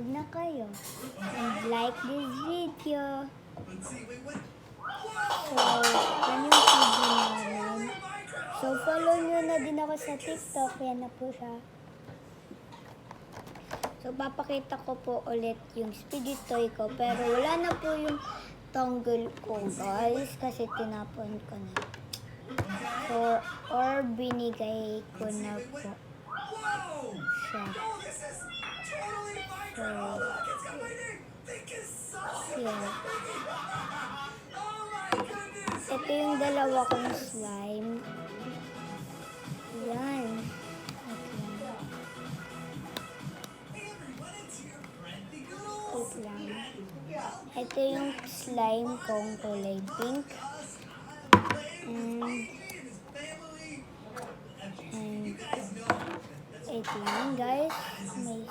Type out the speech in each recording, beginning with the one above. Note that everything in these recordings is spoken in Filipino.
subscribe na kayo. And like this video. So, yan yung video namin. So, follow nyo na din ako sa TikTok. Yan na po siya. So, papakita ko po ulit yung Speedy Toy ko. Pero wala na po yung tonggal ko, guys. Kasi tinapon ko na. Or binigay ko na po siya. So, yeah. Ito yung dalawa kong slime. Yan. Wait lang. Ito yung slime kong kulay pink. And wait lang, guys. May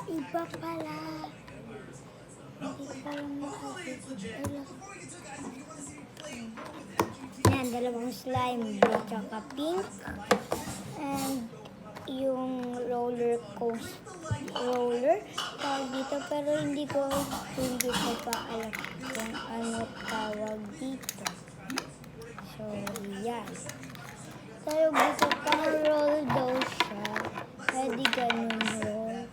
iba pala. Hindi pala makakita. Yan, dalawang slime. Blue tsaka pink. And yung roller tawag dito, pero hindi ko pa alam kung ano tawag dito. So, yan. Pero gusto pang roll daw siya. Pwede ganun roll.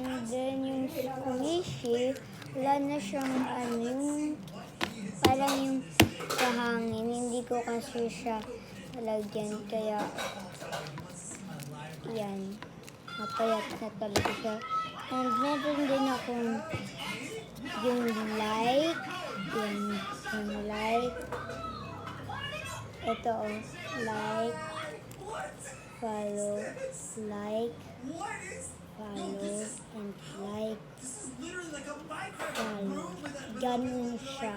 And then yung squishy, wala na siyang yung parang yung kahangin. Hindi ko kasi siya lalagyan. Kaya, yan. Mapayat na talaga siya. And meron din akong yung like. Yung like. Ito like. Follow. Like. Follow. And like. Follow. Ganun siya.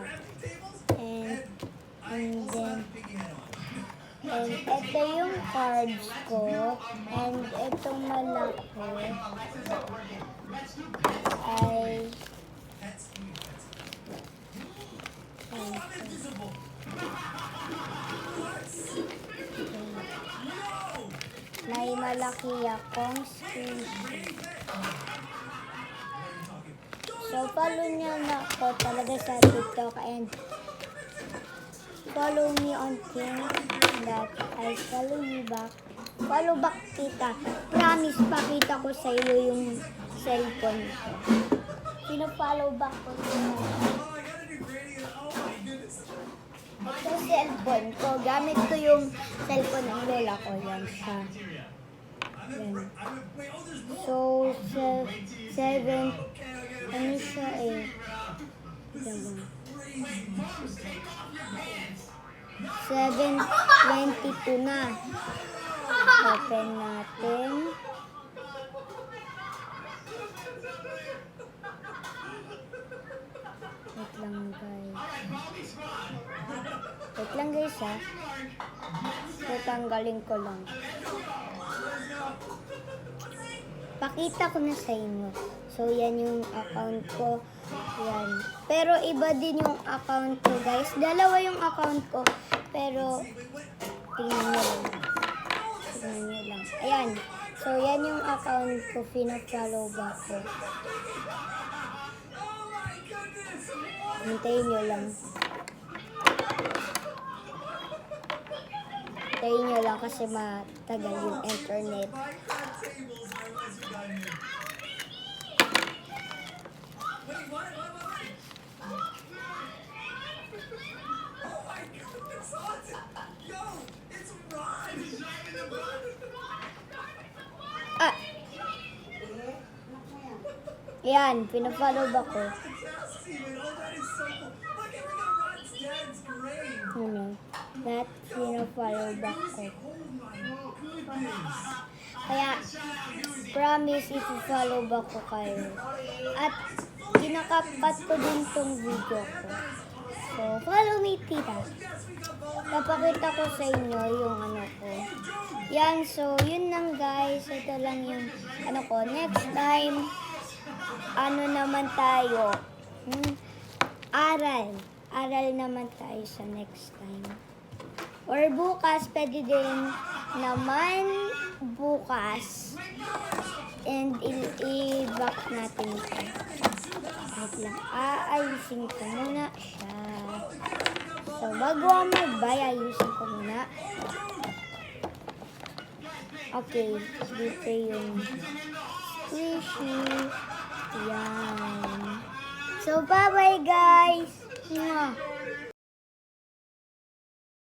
And then ito yung cards ko. And itong malaki ay may malaki akong squishy. So, follow niyo na ako talaga sa TikTok and follow me on King that I follow you back. Follow back kita. Promise, pakita ko sa iyo yung cellphone. Pino-follow back ko siya. Ito cellphone ko. Gamit ko yung cellphone ng lola ko. Yan siya. Yan. So, 7, ano siya eh? Diba? 7:22 na. Open natin. Wait lang guys. Wait lang guys ha. Tatanggalin ko lang. Pakita ko na sa inyo. So yan yung account ko. Yan. Pero iba din yung account ko guys. Dalawa yung account ko. Pero tingnan nyo lang. Tingnan nyo lang. Ayan. So yan yung account ko. Pina-follow back ko. Hintayin nyo lang. Hintayin nyo lang kasi matagal yung internet. Yan, pina-follow back ko. That pina-follow back ko. Kaya, promise i-follow back ko kayo. At, kinakapat ko din tong video ko. So, follow me, tita. Papakita ko sa inyo yung ano ko. Yan, so, yun lang guys. Ito lang yung ano ko. Next time, ano naman tayo? Aral. mag-aral naman tayo sa next time. Or bukas, pwede din naman bukas. And i-back natin ito. Wait lang, aayusin ko muna siya. So, bago ako mag-buy, ayusin ko muna. Okay, dito yung squishy. Yan. So, bye-bye guys! Mwah.